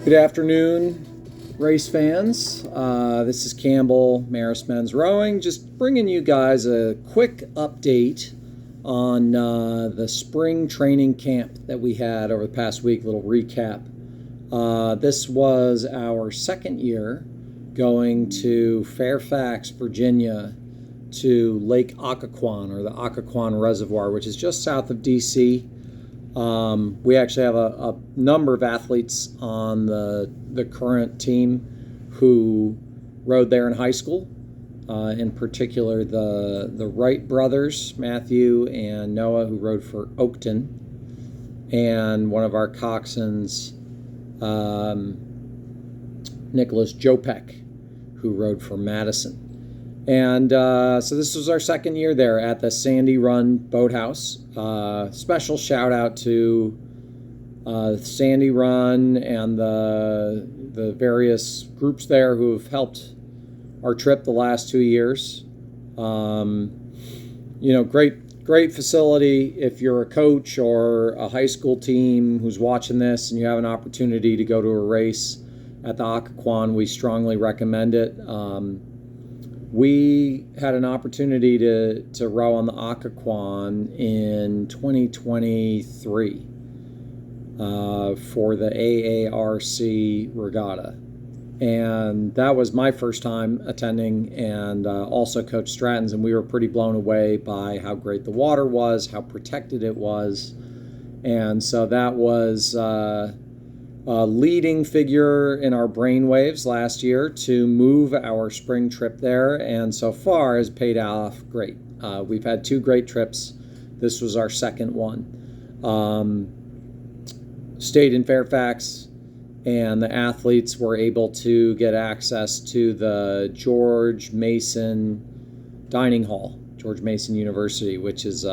Good afternoon, race fans. This is Campbell, Marist Men's Rowing, just bringing you guys a quick update on the spring training camp that we had over the past week, little recap. This was our second year going to Fairfax, Virginia, to Lake Occoquan, or the Occoquan Reservoir, which is just south of DC. We actually have a number of athletes on the current team who rode there in high school. In particular, the Wright brothers, Matthew and Noah, who rode for Oakton, and one of our coxswains, Nicholas Jopek, who rode for Madison. And so this was our second year there at the Sandy Run Boathouse. Special shout out to Sandy Run and the various groups there who have helped our trip the last 2 years. Great facility. If you're a coach or a high school team who's watching this and you have an opportunity to go to a race at the Occoquan, we strongly recommend it. We had an opportunity to row on the Occoquan in 2023 for the AARC regatta. And that was my first time attending, and also Coach Stratton's, and we were pretty blown away by how great the water was, how protected it was. And so that was a leading figure in our brainwaves last year to move our spring trip there, and so far has paid off great. We've had 2 great trips. This was our second one. Stayed in Fairfax, and the athletes were able to get access to the George Mason Dining Hall, George Mason University, which is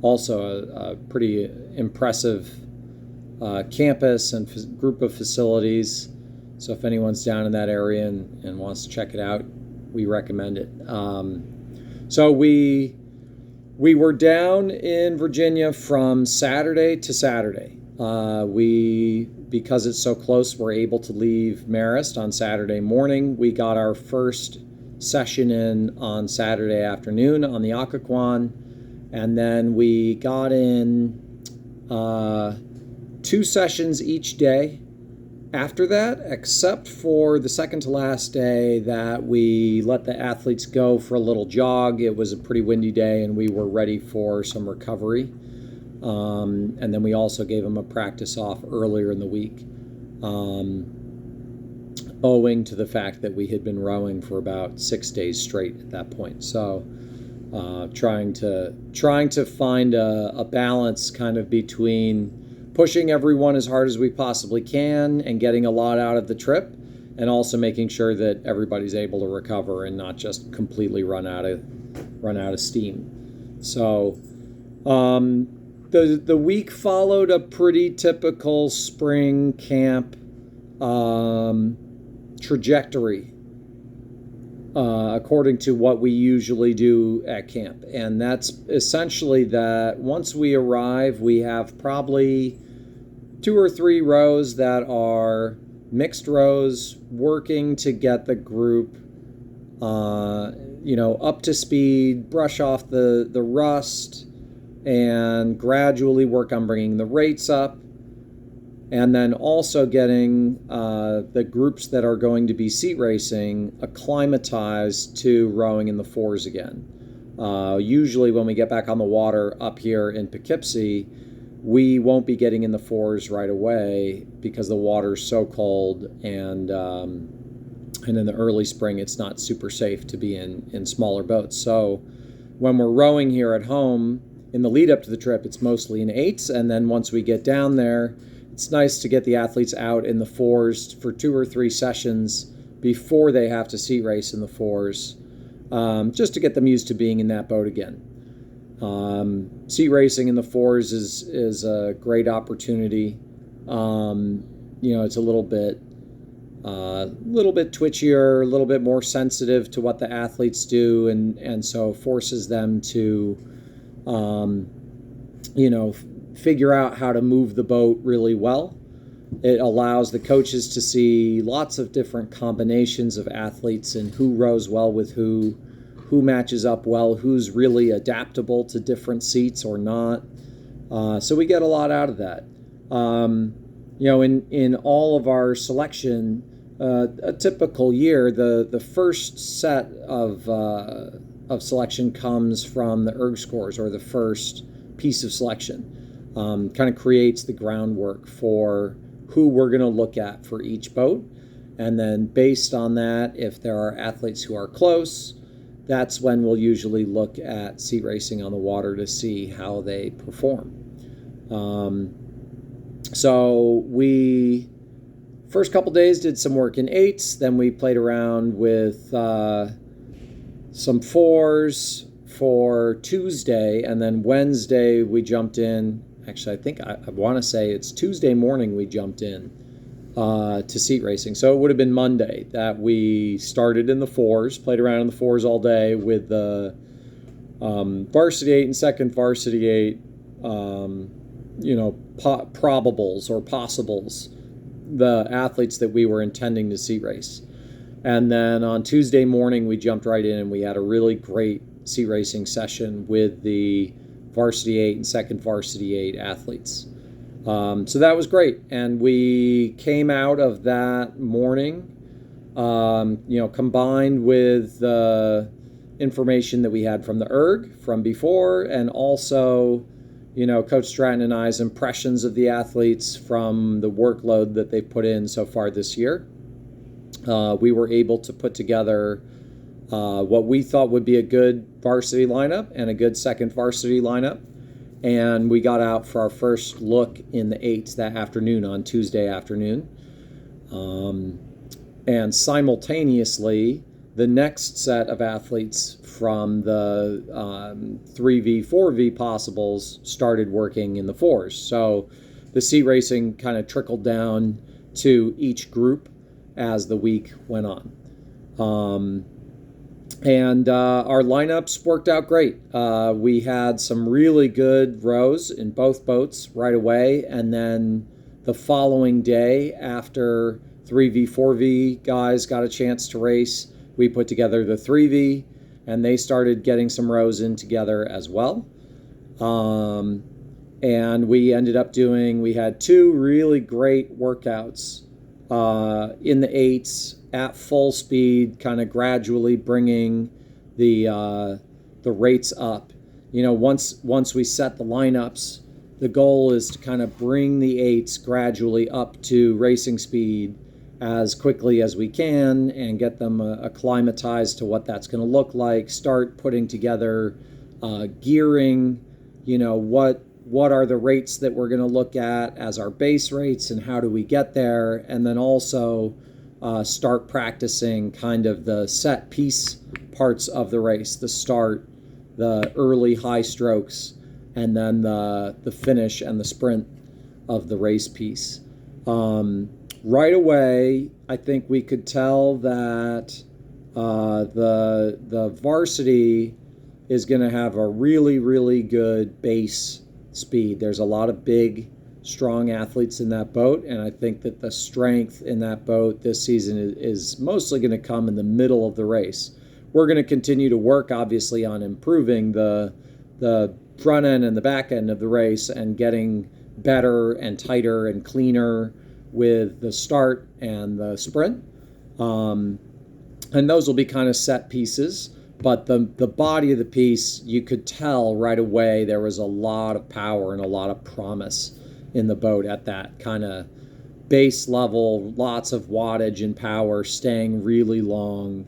also a pretty impressive campus and group of facilities. So if anyone's down in that area and wants to check it out, we recommend it. So we were down in Virginia from Saturday to Saturday. Because it's so close, we're able to leave Marist on Saturday morning. We got our first session in on Saturday afternoon on the Occoquan, and then we got in 2 sessions each day after that, except for the second to last day that we let the athletes go for a little jog. It was a pretty windy day and we were ready for some recovery. And then we also gave them a practice off earlier in the week, owing to the fact that we had been rowing for about 6 days straight at that point. So trying to find a balance kind of between pushing everyone as hard as we possibly can and getting a lot out of the trip, and also making sure that everybody's able to recover and not just completely run out of steam. So the week followed a pretty typical spring camp trajectory, according to what we usually do at camp. And that's essentially that once we arrive, we have probably 2 or 3 rows that are mixed rows, working to get the group up to speed, brush off the rust, and gradually work on bringing the rates up, and then also getting the groups that are going to be seat racing acclimatized to rowing in the 4s again. Usually when we get back on the water up here in Poughkeepsie, we won't be getting in the 4s right away because the water's so cold, and in the early spring it's not super safe to be in smaller boats. So when we're rowing here at home in the lead up to the trip, it's mostly in 8s, and then once we get down there, it's nice to get the athletes out in the 4s for 2 or 3 sessions before they have to seat race in the 4s, just to get them used to being in that boat again. Seat racing in the 4s is a great opportunity. It's a little bit twitchier, a little bit more sensitive to what the athletes do, and so forces them to figure out how to move the boat really well. It allows the coaches to see lots of different combinations of athletes and who rows well with who matches up well, who's really adaptable to different seats or not. So we get a lot out of that. In all of our selection, a typical year, the first set of selection comes from the erg scores, or the first piece of selection. Kind of creates the groundwork for who we're going to look at for each boat. And then based on that, if there are athletes who are close, that's when we'll usually look at seat racing on the water to see how they perform. So we first couple days did some work in 8s, then we played around with some 4s for Tuesday, and then Wednesday we jumped in. Actually, I think I want to say it's Tuesday morning we jumped in to seat racing. So it would have been Monday that we started in the 4s, played around in the 4s all day with the varsity 8 and second varsity 8, probables or possibles, the athletes that we were intending to seat race. And then on Tuesday morning, we jumped right in and we had a really great seat racing session with the varsity 8 and second varsity 8 athletes. So that was great. And we came out of that morning, combined with the information that we had from the erg from before, and also, Coach Stratton and I's impressions of the athletes from the workload that they've put in so far this year. We were able to put together what we thought would be a good varsity lineup and a good second varsity lineup. And we got out for our first look in the 8s that afternoon, on Tuesday afternoon. And simultaneously, the next set of athletes from the 3V, 4V possibles started working in the 4s. So the seat racing kind of trickled down to each group as the week went on. And our lineups worked out great. We had some really good rows in both boats right away, and then the following day, after 3V, 4V guys got a chance to race, we put together the 3V, and they started getting some rows in together as well. And we ended up we had 2 really great workouts in the 8s at full speed, kind of gradually bringing the rates up. Once we set the lineups, the goal is to kind of bring the 8s gradually up to racing speed as quickly as we can and get them acclimatized to what that's going to look like. Start putting together gearing, what are the rates that we're going to look at as our base rates and how do we get there, and then also start practicing kind of the set piece parts of the race, the start, the early high strokes, and then the finish and the sprint of the race piece. Right away, I think we could tell that the varsity is going to have a really, really good base speed. There's a lot of big, strong athletes in that boat, and I think that the strength in that boat this season is mostly going to come in the middle of the race. We're going to continue to work, obviously, on improving the front end and the back end of the race and getting better and tighter and cleaner with the start and the sprint. And those will be kind of set pieces. But the body of the piece, you could tell right away there was a lot of power and a lot of promise in the boat at that kind of base level, lots of wattage and power, staying really long.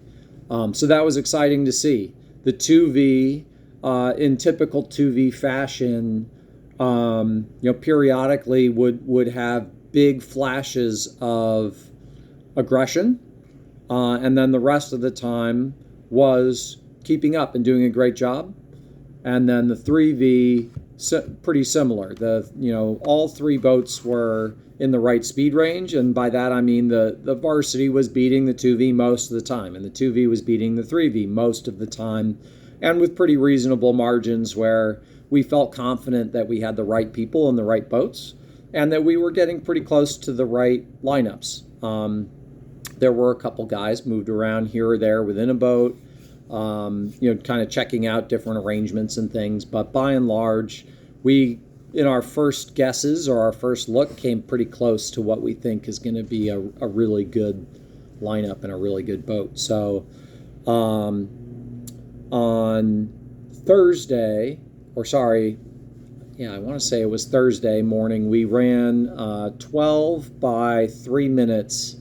So that was exciting to see. The 2V, in typical 2V fashion, periodically would have big flashes of aggression, and then the rest of the time was keeping up and doing a great job. And then the 3V, pretty similar. All 3 boats were in the right speed range, and by that I mean the varsity was beating the 2V most of the time, and the 2V was beating the 3V most of the time, and with pretty reasonable margins where we felt confident that we had the right people in the right boats. and that we were getting pretty close to the right lineups. There were a couple guys moved around here or there within a boat, kind of checking out different arrangements and things. But by and large, we, in our first guesses or our first look, came pretty close to what we think is going to be a really good lineup and a really good boat. So on Thursday, I want to say it was Thursday morning, we ran 12 by 3 minutes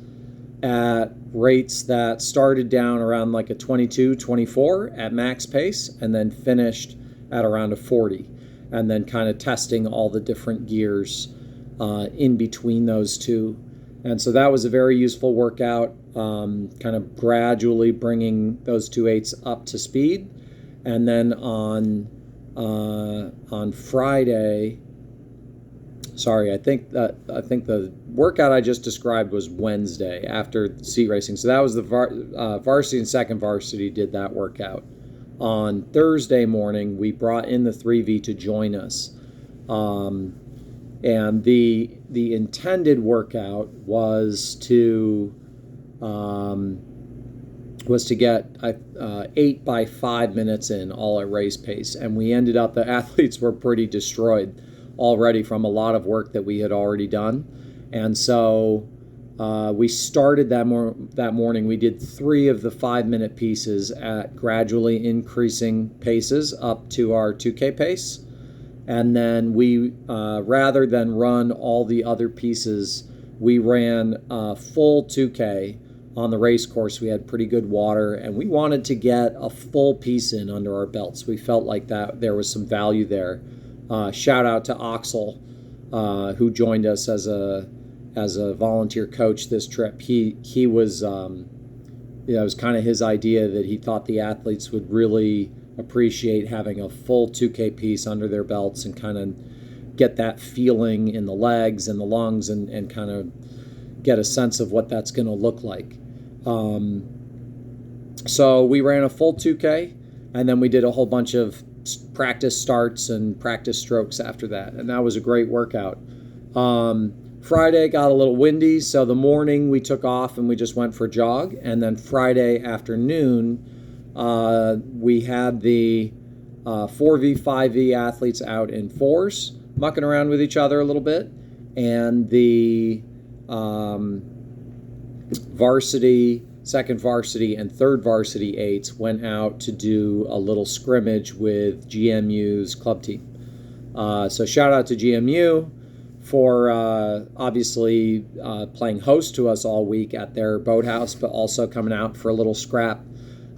at rates that started down around like a 22, 24 at max pace, and then finished at around a 40, and then kind of testing all the different gears in between those two. And so that was a very useful workout, kind of gradually bringing those 2.8s up to speed. And then on Friday, I think the workout I just described was Wednesday after seat racing. So that was the varsity and second varsity did that workout. On Thursday morning, we brought in the 3V to join us. And the intended workout was to get 8 by 5 minutes in, all at race pace. And we ended up, the athletes were pretty destroyed already from a lot of work that we had already done. And so we started that morning. We did 3 of the 5-minute pieces at gradually increasing paces up to our 2K pace. And then we, rather than run all the other pieces, we ran a full 2K on the race course. We had pretty good water, and we wanted to get a full piece in under our belts. We felt like that there was some value there. Shout out to Oxel, who joined us as a volunteer coach this trip. He was, it was kind of his idea that he thought the athletes would really appreciate having a full 2K piece under their belts and kind of get that feeling in the legs and the lungs and kind of get a sense of what that's going to look like. So we ran a full 2K, and then we did a whole bunch of practice starts and practice strokes after that, and that was a great workout. Friday got a little windy, so the morning we took off and we just went for a jog, and then Friday afternoon we had the 4V, 5V athletes out in fours, mucking around with each other a little bit, and the varsity, second varsity, and third varsity 8s went out to do a little scrimmage with GMU's club team. So shout out to GMU for obviously playing host to us all week at their boathouse, but also coming out for a little scrap.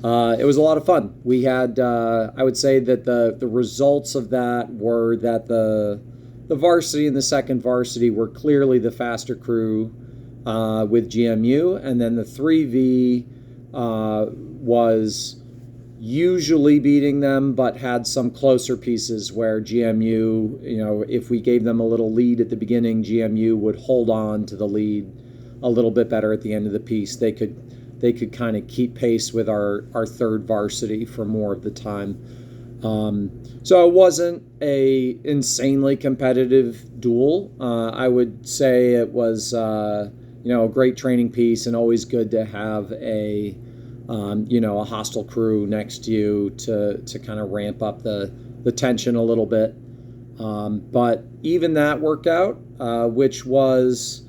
It was a lot of fun. We had, I would say that the results of that were that the varsity and the second varsity were clearly the faster crew with GMU, and then the 3V was usually beating them, but had some closer pieces where GMU, if we gave them a little lead at the beginning, GMU would hold on to the lead a little bit better at the end of the piece. They could kind of keep pace with our third varsity for more of the time. So it wasn't a insanely competitive duel. I would say it was a great training piece, and always good to have a hostile crew next to you to kind of ramp up the tension a little bit. But even that workout, which was,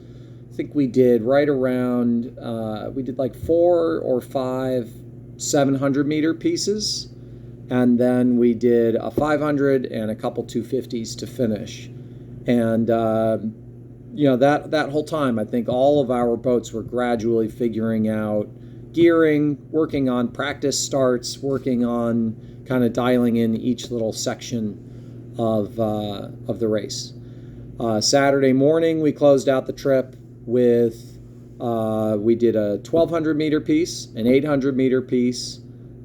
I think we did right around, we did like 4 or 5 700-meter pieces, and then we did a 500 and a couple 250s to finish. And that whole time, I think all of our boats were gradually figuring out gearing, working on practice starts, working on kind of dialing in each little section of the race. Saturday morning, we closed out the trip with, we did a 1,200-meter piece, an 800-meter piece,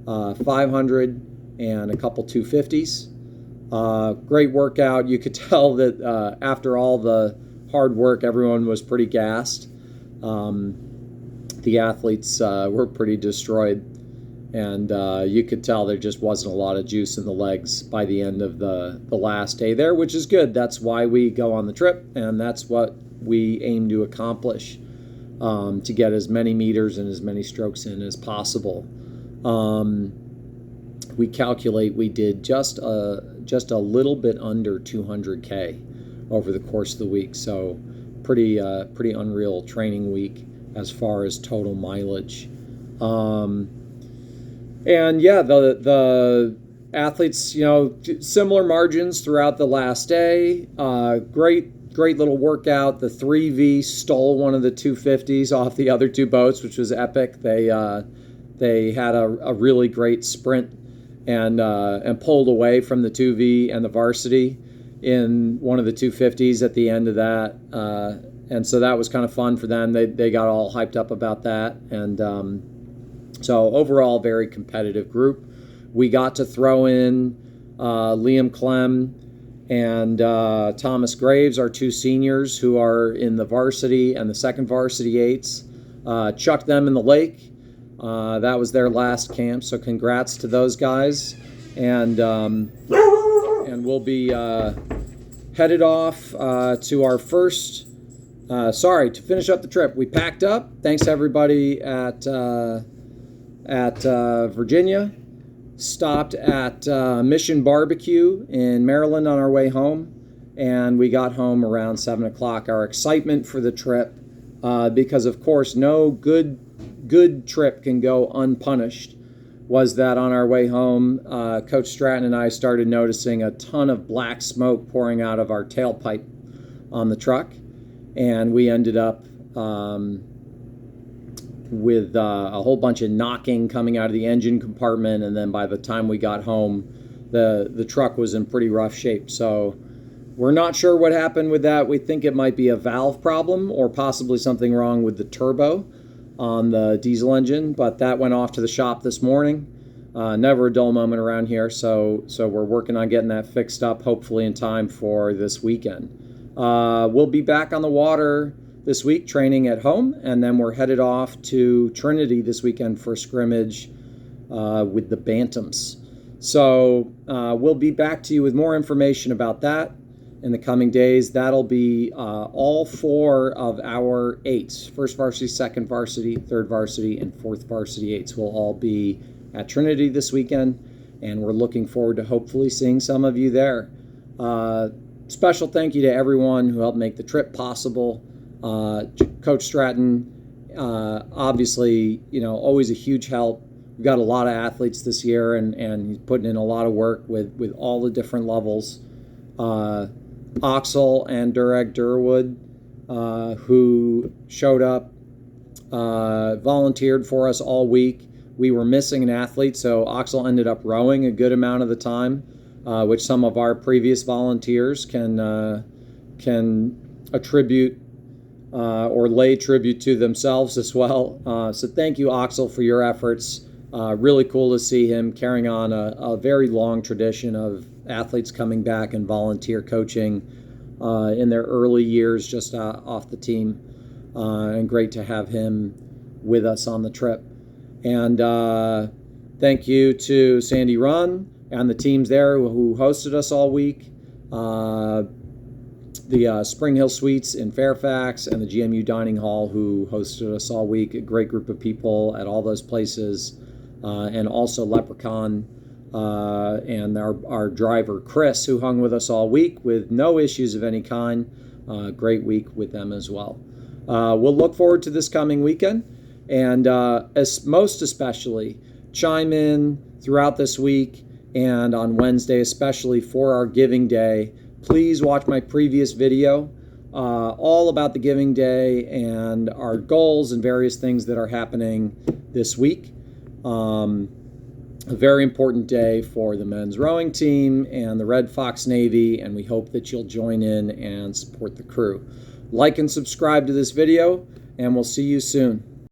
500, and a couple 250s. Great workout. You could tell that after all the hard work, everyone was pretty gassed. The athletes were pretty destroyed, And you could tell there just wasn't a lot of juice in the legs by the end of the last day there, which is good. That's why we go on the trip, and that's what we aim to accomplish, to get as many meters and as many strokes in as possible. We calculate we did just a little bit under 200K over the course of the week, so pretty unreal training week as far as total mileage. And yeah, the athletes, similar margins throughout the last day. Great little workout. The 3V stole one of the 250s off the other two boats, which was epic. They had a really great sprint and pulled away from the 2V and the varsity in one of the 250s at the end of that. And so that was kind of fun for them. They got all hyped up about that. And so overall, very competitive group. We got to throw in Liam Clem and Thomas Graves, our two seniors who are in the varsity and the second varsity eights. Chucked them in the lake. That was their last camp, so congrats to those guys. And we'll be headed off to our first, to finish up the trip. We packed up. Thanks to everybody at Virginia. Stopped at Mission Barbecue in Maryland on our way home, and we got home around 7 o'clock. Our excitement for the trip, because of course no good trip can go unpunished, was that on our way home, Coach Stratton and I started noticing a ton of black smoke pouring out of our tailpipe on the truck, and we ended up with a whole bunch of knocking coming out of the engine compartment, and then by the time we got home, the truck was in pretty rough shape. So we're not sure what happened with that. We think it might be a valve problem or possibly something wrong with the turbo on the diesel engine, but that went off to the shop this morning. Never a dull moment around here, so we're working on getting that fixed up, hopefully in time for this weekend. We'll be back on the water this week training at home, and then we're headed off to Trinity this weekend for a scrimmage with the Bantams. So we'll be back to you with more information about that in the coming days. That'll be all four of our eights, first varsity, second varsity, third varsity, and fourth varsity eights will all be at Trinity this weekend, and we're looking forward to hopefully seeing some of you there. Special thank you to everyone who helped make the trip possible. Coach Stratton, obviously, always a huge help. We've got a lot of athletes this year, and he's putting in a lot of work with all the different levels. Oxel and Durag Durwood, who showed up, volunteered for us all week. We were missing an athlete, so Oxel ended up rowing a good amount of the time, which some of our previous volunteers can attribute or lay tribute to themselves as well. So thank you, Oxel, for your efforts. Really cool to see him carrying on a very long tradition of athletes coming back and volunteer coaching in their early years just off the team. And great to have him with us on the trip. And thank you to Sandy Run and the teams there who hosted us all week. The Spring Hill Suites in Fairfax and the GMU Dining Hall who hosted us all week. A great group of people at all those places. And also Leprechaun and our driver Chris, who hung with us all week with no issues of any kind. Great week with them as well. We'll look forward to this coming weekend, and most especially chime in throughout this week and on Wednesday, especially for our Giving Day. Please watch my previous video all about the Giving Day and our goals and various things that are happening this week. A very important day for the men's rowing team and the Red Fox Navy, and we hope that you'll join in and support the crew. Like and subscribe to this video, and we'll see you soon.